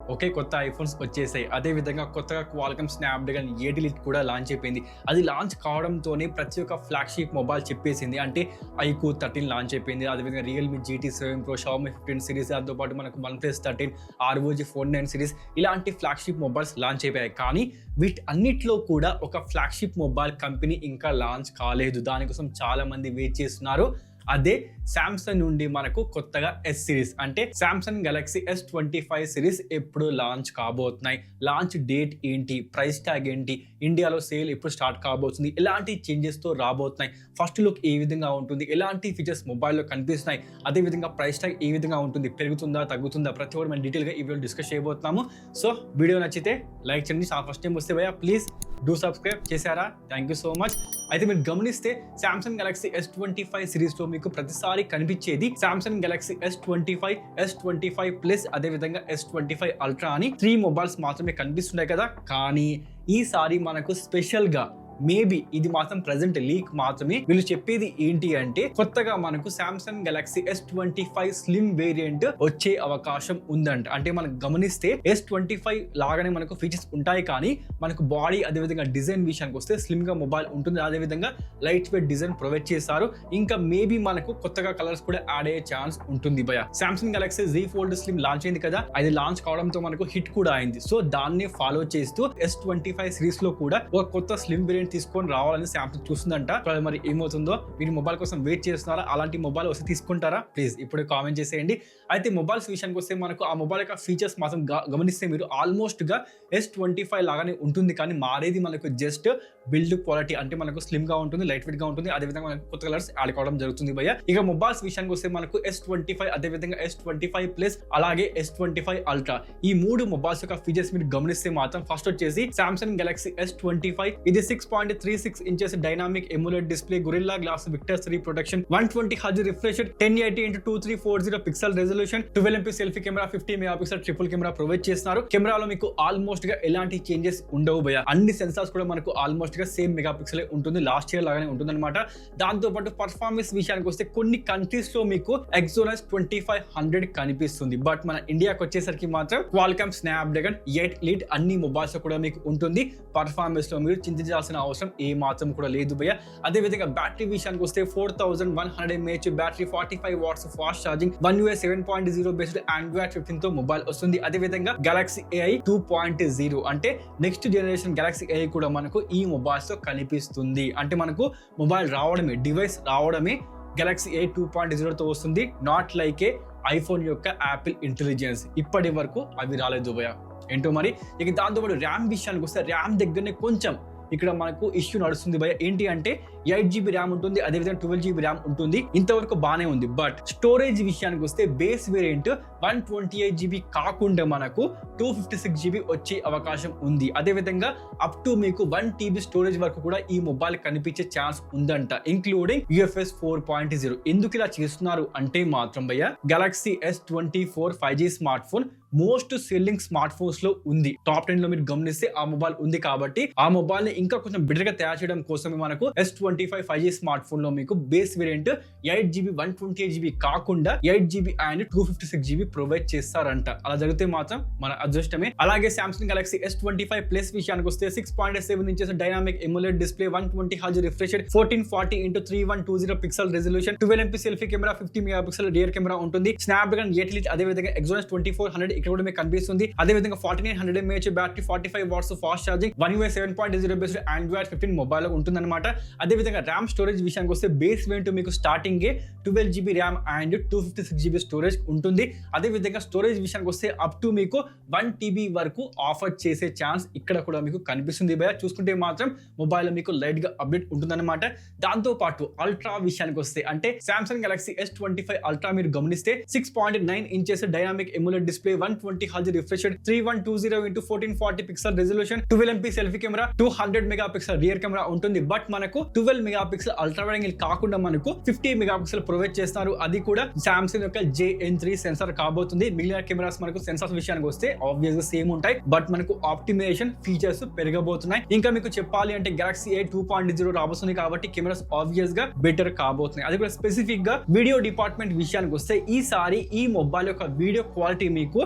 ఒకే కొత్త ఐఫోన్స్ వచ్చేసాయి. అదే విధంగా కొత్తగా క్వాల్కమ్ స్నాప్‌డ్రాగన్ 8 ఎలిట్ కూడా లాంచ్ అయిపోయింది. అది లాంచ్ కావడంతోనే ప్రతి ఒక్క ఫ్లాగ్‌షిప్ మొబైల్ చెప్పేసింది. అంటే ఐక్యూ 13 లాంచ్ అయిపోయింది. అదేవిధంగా Realme GT 7 Pro, Xiaomi 15 series, దాంతో పాటు మనకు OnePlus 13, ROG Phone 9 సిరీస్ ఇలాంటి ఫ్లాగ్‌షిప్ మొబైల్స్ లాంచ్ అయిపోయాయి. కానీ వీటన్నిటిలో కూడా ఒక ఫ్లాగ్‌షిప్ మొబైల్ కంపెనీ ఇంకా లాంచ్ కాలేదు. దానికోసం చాలా మంది వెయిట్ చేస్తున్నారు. అదే సామ్సంగ్ నుండి మనకు కొత్తగా S సిరీస్ అంటే సామ్సంగ్ గెలాక్సీ S25 సిరీస్ ఎప్పుడు లాంచ్ కాబోతున్నాయి, లాంచ్ డేట్ ఏంటి, ప్రైస్ ట్యాగ్ ఏంటి, ఇండియాలో సేల్ ఎప్పుడు స్టార్ట్ కాబోతుంది, ఎలాంటి చేంజెస్ తో రాబోతున్నాయి, ఫస్ట్ లుక్ ఏ విధంగా ఉంటుంది, ఎలాంటి ఫీచర్స్ మొబైల్లో కనిపిస్తున్నాయి, అదే విధంగా ప్రైస్ ట్యాగ్ ఏ విధంగా ఉంటుంది, పెరుగుతుందా తగ్గుతుందా, ప్రతి ఒక్కటి మనం డీటెయిల్గా ఈ వీడియో డిస్కస్ చేయబోతున్నాము. సో వీడియో నచ్చితే లైక్ చేయండి. ఫస్ట్ టైం వస్తే భయ్యా ప్లీజ్ డూ సబ్స్క్రైబ్ చేశారా, థ్యాంక్ యూ సో మచ్. అయితే మీరు గమనిస్తే సామ్సంగ్ గెలాక్సీ S25 సిరీస్ లో మీకు ప్రతిసారి కనిపించేది Samsung Galaxy S25, S25 plus అదే విధంగా S25 అల్ట్రా అని 3 మొబైల్స్ మాత్రమే కనిపిస్తున్నాయి కదా. కానీ ఈసారి మనకు స్పెషల్ గా మేబీ ఇది మాత్రం ప్రెజెంట్ లీక్ మాత్రమే, వీళ్ళు చెప్పేది ఏంటి అంటే కొత్తగా మనకు Samsung Galaxy S25 slim variant వచ్చే అవకాశం ఉందంట. అంటే మనకు గమనిస్తే S25 లాగానే మనకు ఫీచర్స్ ఉంటాయి, కానీ మనకు బాడీ అదే విధంగా డిజైన్ విషయానికి వస్తే స్లిమ్ గా మొబైల్ ఉంటుంది. అదే విధంగా లైట్ వెయిట్ డిజైన్ ప్రొవైడ్ చేస్తారు. ఇంకా మేబీ మనకు కొత్తగా కలర్స్ కూడా యాడ్ అయ్యే ఛాన్స్ ఉంటుంది భయ. Samsung Galaxy Z Fold slim launch అయింది కదా, అది లాంచ్ కావడంతో మనకు హిట్ కూడా అయింది. సో దాన్ని ఫాలో చేస్తూ S25 సిరీస్ లో కూడా ఒక కొత్త స్లిమ్ వేరియంట్ తీసుకొని రావాలని సామ్సంగ్ చూస్తుందంట. మరి ఏమవుతుందో, మీరు మొబైల్ కోసం వెయిట్ చేస్తున్నారా, అలాంటి మొబైల్ వస్తే తీసుకుంటారా, ప్లీజ్ ఇప్పుడే కామెంట్ చేసేయండి. అయితే మొబైల్స్ విషయానికి వస్తే మనకు ఆ మొబైల్ యొక్క ఫీచర్స్ మాత్రం గమనిస్తే మీరు ఆల్మోస్ట్ గా S25 లాగానే ఉంటుంది, కానీ మారేది మనకు జస్ట్ బిల్డ్ క్వాలిటీ. అంటే మనకు స్లిమ్ గా ఉంటుంది, లైట్ వెయిట్ గా ఉంటుంది, అదే విధంగా మనకు కొత్త కలర్స్ యాడ్ కావడం జరుగుతుంది భయ్య. ఇక మొబైల్స్ విషయానికి వస్తే మనకు S25 అదే విధంగా S25 ప్లస్ అలాగే S25 అల్ట్రా ఈ 3 మొబైల్స్ యొక్క ఫీచర్స్ మీరు గమనిస్తే మాత్రం ఫస్ట్ వచ్చేసి సామ్సంగ్ గెలాక్సీ S25 ఇది 6.36 inches dynamic AMOLED display, Gorilla Glass Victus 3 protection, 120 Hz refresh, 1080x2340 pixel resolution, 12MP selfie camera, 50 megapixel triple camera provide చేస్తున్నారు. కెమెరాలో మీకు ఆల్మోస్ట్ గా ఎలాంటి చేంజెస్ ఉండవు భయ. అన్ని సెన్సార్స్ కూడా మనకు ఆల్మోస్ట్ గా సేమ్ మెగాపిక్సెల్ ఉంటుంది, లాస్ట్ ఇయర్ లాగానే ఉంటుంది అనమాట. దాంతో పాటు పర్ఫార్మెన్స్ విషయానికి వస్తే కొన్ని కంట్రీస్ లో మీకు Exynos 2500 కనిపిస్తుంది, బట్ మన ఇండియాకి వచ్చేసరికి మాత్రం క్వాల్కమ్ స్నాప్‌డ్రాగన్ 8 ఎలిట్ అన్ని మొబైల్స్ లో కూడా మీకు ఉంటుంది. పర్ఫార్మెన్స్ లో మీరు చింతించాల్సిన అవసరం ఏ మాత్రం కూడా లేదు భయ్య. అదే విధంగా బ్యాటరీ విషయానికి వస్తే 4100 mAh battery, 45 watts fast charging, One UI 7.0 based Android 15 తో మొబైల్ వస్తుంది. అదే విధంగా గెలాక్సీ AI 2.0 అంటే నెక్స్ట్ జనరేషన్ గెలాక్సీ AI కూడా మనకు ఈ మొబైల్స్ తో కనిపిస్తుంది. అంటే మనకు మొబైల్ రావడమే, డివైస్ రావడమే గెలాక్సీ AI 2.0 తో వస్తుంది. నాట్ లైక్ ఏ ఐఫోన్ యొక్క యాపిల్ ఇంటెలిజెన్స్, ఇప్పటి వరకు అవి రాలేదు భయ్య. ఏంటో మరి. ఇక దాంతోపాటు ర్యామ్ విషయానికి వస్తే ర్యామ్ దగ్గరనే కొంచెం ఇక్కడ మనకు ఇష్యూ నడుస్తుంది భయ. ఏంటి అంటే 8GB ర్యామ్ ఉంటుంది, అదేవిధంగా 12GB ర్యామ్ ఉంటుంది, ఇంతవరకు బాగానే ఉంది. బట్ స్టోరేజ్ విషయానికి వస్తే బేస్ వేరియంట్ 128GB కాకుండా మనకు 256GB వచ్చే అవకాశం ఉంది. అదేవిధంగా అప్ టు మీకు 1TB స్టోరేజ్ వరకు కూడా ఈ మొబైల్ కనిపించే ఛాన్స్ ఉందంట, ఇంక్లూడింగ్ UFS 4.0. ఎందుకు ఇలా చేస్తున్నారు అంటే మాత్రం భయ్య, Galaxy S24 5G smart phone most selling smart phones లో ఉంది. టాప్ 10 లో మీరు గమనిస్తే ఆ మొబైల్ ఉంది, కాబట్టి ఆ మొబైల్ ని ఇంకా కొంచెం బెటర్ గా తయారు చేయడం కోసమే మనకు S25 5G స్మార్ట్ ఫోన్ లో మీకు బేస్ వేరియంట్ 8GB 128GB కాకుండా 8GB అండ్ 256GB ప్రొవైడ్ చేస్తారంట. అలా జరిగితే మాత్రం మన అదృష్టమే. అలాగే సామ్సంగ్ గెలాక్సీ S25 ప్లస్ విషయానికి వస్తే 6.7 inches dynamic AMOLED display, 120 Hz refresh, 1440x3120 pixel resolution, 12MP selfie camera, 50 megapixel rear camera ఉంటుంది. స్నాప్‌డ్రాగన్ 8 ఎలిట్ అదే విధంగా Exynos 2400 ఇక్కడ కూడా మీకు కనిపిస్తుంది. అదే విధంగా 4900 mAh battery, 45 watts fast charging, One UI 7.0 based Android 15 mobile లో ఉంటుందన్నమాట. అదే విధంగా ర్యామ్ స్టోరేజ్ విషయానికి వస్తే బేస్ వేరియంట్ మీకు starting 12GB RAM and 256GB storage ఉంటుంది. అదే విధంగా స్టోరేజ్ విషయానికి వస్తే అప్ టు మీకు 1TB వరకు ఆఫర్ చేసే ఛాన్స్ ఇక్కడ కూడా మీకు కనిపిస్తుంది భయ. చూసుకుంటే మాత్రం మొబైల్ లో మీకు లైట్ గా అప్డేట్ ఉంటుందన్నమాట. దాంతో పాటు అల్ట్రా విషయానికి వస్తే అంటే సామ్సంగ్ గెలాక్సీ S25 అల్ట్రా మీరు గమనిస్తే 6.9 inches dynamic AMOLED display, 120 Hz refresh, 3120x1440 pixel resolution, 12MP selfie camera, 200 megapixel rear camera ఉంటుంది. బట్ మనకు 12 మెగాపిక్సెల్ అల్ట్రా వైడ్ యాంగిల్ కాకుండా మనకు 50 మెగాపిక్సెల్ ప్రొవైడ్ చేస్తారు. అది కూడా సామ్సంగ్ యొక్క JN3 సెన్సార్ కాబోతుంది. మిగిలిన కెమెరాస్ మనకు సెన్సార్స్ విషయానికి వస్తే ఆబ్వియస్ గా సేమ్ ఉంటాయి, బట్ మనకు ఆప్టిమైజేషన్ ఫీచర్స్ పెరగబోతున్నాయి. ఇంకా మీకు చెప్పాలి అంటే గెలాక్సీ AI 2.0 రాబోతుంది, కాబట్టి కెమెరాస్ ఆబ్వియస్ గా బెటర్ కాబోతున్నాయి. అది కూడా స్పెసిఫిక్ గా వీడియో డిపార్ట్మెంట్ విషయానికి వస్తే ఈసారి ఈ మొబైల్ యొక్క వీడియో క్వాలిటీ మీకు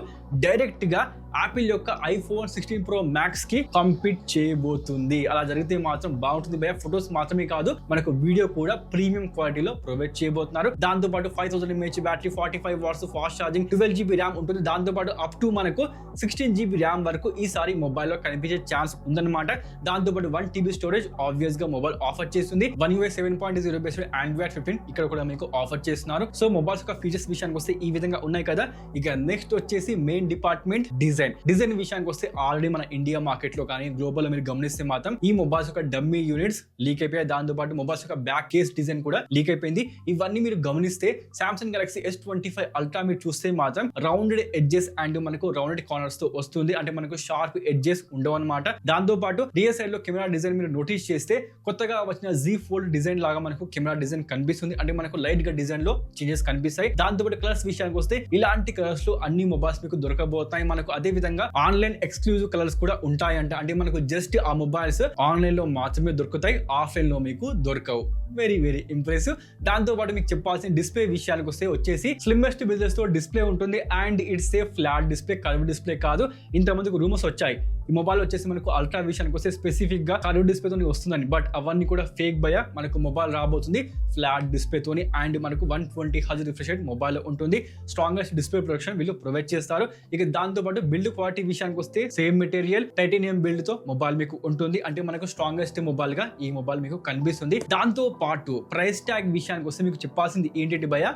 డైరెక్ట్ గా యాపిల్ యొక్క iPhone 16 Pro Max కి కంపీట్ చేయబోతుంది. అలా జరిగితే మాత్రం బాగుంటుంది భయ్య. ఫొటోస్ మాత్రమే కాదు, మనకు వీడియో కూడా ప్రీమియం క్వాలిటీలో ప్రొవైడ్ చేయబోతున్నారు. దాంతో పాటు 5000 mAh battery, 45 watts fast charging, 12 GB RAM ఉంటుంది. దాంతో పాటు అప్ టు మనకు 16 GB ర్యామ్ వరకు ఈసారి మొబైల్లో కనిపించే ఛాన్స్ ఉందన్నమాట. దాంతో పాటు 1 TB స్టోరేజ్ ఆబ్వియస్ గా మొబైల్ ఆఫర్ చేస్తుంది. One UI 7.0 బేస్డ్ Android 15 ఇక్కడ కూడా మీకు ఆఫర్ చేస్తున్నారు. సో మొబైల్స్ యొక్క ఫీచర్స్ విషయానికి వస్తే ఈ విధంగా ఉన్నాయి కదా. ఇక నెక్స్ట్ వచ్చేసి మెయిన్ డిపార్ట్మెంట్ డిజైన్ విషయానికి వస్తే ఆల్రెడీ మన ఇండియా మార్కెట్ లో కానీ గ్లోబల్ లో మీరు గమనిస్తే మాత్రం ఈ మొబైల్స్ యొక్క డమ్మీ యూనిట్స్ లీక్ అయిపోయాయి. దాంతో పాటు మొబైల్స్ యొక్క బ్యాక్ కేస్ డిజైన్ కూడా లీక్ అయిపోయింది. ఇవన్నీ మీరు గమనిస్తే Samsung Galaxy S25 Ultra మీరు చూస్తే మాత్రం రౌండెడ్ ఎడ్జెస్ అండ్ మనకు రౌండెడ్ కార్నర్స్ తో వస్తుంది. అంటే మనకు షార్ప్ ఎడ్జెస్ ఉండవు అనమాట. దాంతో పాటు రియర్ సైడ్ లో కెమెరా డిజైన్ మీరు నోటీస్ చేస్తే కొత్తగా వచ్చిన Z Fold డిజైన్ లాగా మనకు కెమెరా డిజైన్ కనిపిస్తుంది. అంటే మనకు లైట్ గా డిజైన్ లో చేంజెస్ కనిపిస్తాయి. దాంతో పాటు కలర్స్ విషయానికి వస్తే ఇలాంటి కలర్స్ లో అన్ని మొబైల్స్ మీకు దొరకబోతాయి. మనకు అదే విధంగా ఆన్లైన్ ఎక్స్క్లూజివ్ కలర్స్ కూడా ఉంటాయంట. అంటే మనకు జస్ట్ ఆ మొబైల్స్ ఆన్లైన్ లో మాత్రమే దొరుకుతాయి, ఆఫ్లైన్ లో మీకు దొరకవు. Very very impressive. దాంతో పాటు మీకు చెప్పాల్సిన డిస్ప్లే విషయానికి వస్తే వచ్చేసి స్లిమ్మెస్ట్ బిజినెస్ తో డిస్ప్లే ఉంటుంది. And it's a flat display, curve display కాదు. ఇంతమందికి రూమర్స్ వచ్చాయి ఈ మొబైల్ వచ్చేసి మనకు అల్ట్రా విషయానికి వస్తే స్పెసిఫిక్ గా కర్వ్ డిస్ప్లే తోని వస్తుందని. బట్ అవన్నీ కూడా ఫేక్ భయ. మనకు మొబైల్ రాబోతుంది ఫ్లాట్ డిస్ప్లే తోని అండ్ మనకు 120 Hz రిఫ్రెష్ రేట్ మొబైల్ ఉంటుంది. స్ట్రాంగెస్ట్ డిస్ప్లే ప్రొటెక్షన్ వీళ్ళు ప్రొవైడ్ చేస్తారు. ఇక దాంతో పాటు బిల్డ్ క్వాలిటీ విషయానికి వస్తే సేమ్ మెటీరియల్ టైటానియం బిల్డ్ తో మొబైల్ మీకు ఉంటుంది. అంటే మనకు స్ట్రాంగెస్ట్ మొబైల్ గా ఈ మొబైల్ మీకు కనిపిస్తుంది. దాంతో పాటు ప్రైస్ ట్యాగ్ విషయానికి వస్తే మీకు చెప్పాల్సింది ఏంటంటే భయ,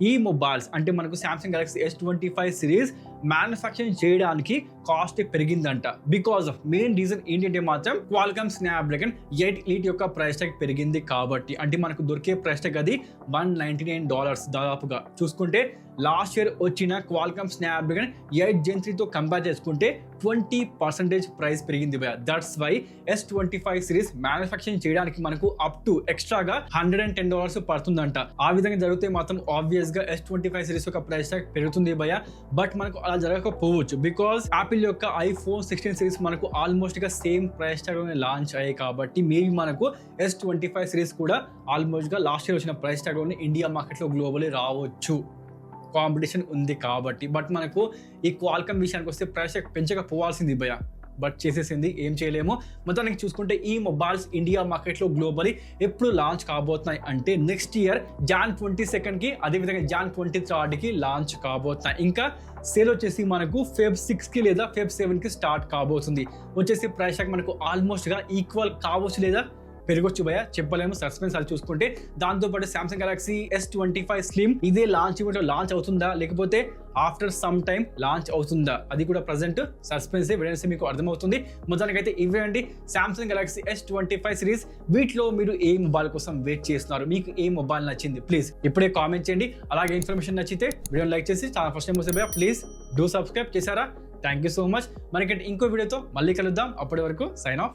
ఈ మొబైల్స్ అంటే మనకు Samsung Galaxy S25 series manufacturing చేయడానికి కాస్ట్ పెరిగిందంట. బికాస్ ఆఫ్ మెయిన్ రీజన్ ఏంటంటే మాత్రం Qualcomm Snapdragon 8 Elite యొక్క ప్రైస్ ట్యాగ్ పెరిగింది కాబట్టి. అంటే మనకు దొరికే ప్రైస్ ట్యాగ్ అది $199 దాదాపుగా. చూసుకుంటే లాస్ట్ ఇయర్ వచ్చిన Qualcomm Snapdragon 8 Gen 3 తో కంపేర్ చేసుకుంటే 20% ప్రైస్ పెరిగింది. That's why S25 series manufacturing చేయడానికి మనకు అప్ టు ఎక్స్ట్రాగా $110 పడుతుందంట. ఆ విధంగా జరిగితే మాత్రం ఆబ్వియస్ గా S25 సిరీస్ యొక్క ప్రైస్ ట్యాగ్ పెరుగుతుంది భయ. బట్ మనకు అలా జరగకపోవచ్చు. బికాస్ యాపిల్ యొక్క iPhone 16 సిరీస్ మనకు ఆల్మోస్ట్ గా సేమ్ ప్రైస్ ట్యాగ్ లోనే లాంచ్ అయ్యాయి కాబట్టి మేబీ మనకు S25 సిరీస్ కూడా ఆల్మోస్ట్ గా లాస్ట్ ఇయర్ వచ్చిన ప్రైస్ ట్యాగ్ లోనే ఇండియా మార్కెట్ లో గ్లోబలీ రావచ్చు. కాంపిటీషన్ ఉంది కాబట్టి. బట్ మనకు ఈ Qualcomm విషయానికి వస్తే ప్రైస్ పెంచకపోవాల్సింది భయ. బట్ చేసేసింది, ఏం చేయలేము. మొత్తానికి చూసుకుంటే ఈ మొబైల్స్ ఇండియా మార్కెట్లో గ్లోబలీ ఎప్పుడు లాంచ్ కాబోతున్నాయి అంటే నెక్స్ట్ ఇయర్ Jan 22కి, అదేవిధంగా Jan 23కి లాంచ్ కాబోతున్నాయి. ఇంకా సేల్ వచ్చేసి మనకు Feb 6కి లేదా Feb 7కి స్టార్ట్ కాబోతుంది. వచ్చేసి ప్రైస్ మనకు ఆల్మోస్ట్గా ఈక్వల్ కావచ్చు లేదా పెరగొచ్చు భయ, చెప్పలేము. సస్పెన్స్ అది చూసుకుంటే. దాంతోపాటు Samsung Galaxy S25 Slim ఇదే లాంచ్ ఈవెంట్ లాంచ్ అవుతుందా లేకపోతే ఆఫ్టర్ సమ్ టైమ్ లాంచ్ అవుతుందా అది కూడా ప్రజెంట్ సస్పెన్స్ వెడెన్సీ మీకు అర్థమవుతుంది. మొత్తానికైతే ఇవేంటి Samsung Galaxy S25 సిరీస్. వీటిలో మీరు ఏ మొబైల్ కోసం వెయిట్ చేస్తున్నారు, మీకు ఏ మొబైల్ నచ్చింది ప్లీజ్ ఇప్పుడే కామెంట్ చేయండి. అలాగే ఇన్ఫర్మేషన్ నచ్చితే వీడియోని లైక్ చేసి చాలా ఫస్ట్ టైం వస్తే భయ ప్లీజ్ డూ సబ్స్క్రైబ్ చేశారా. Thank you so much. మనకి ఇంకో వీడియోతో మళ్ళీ కలుద్దాం. అప్పటి వరకు సైన్ ఆఫ్.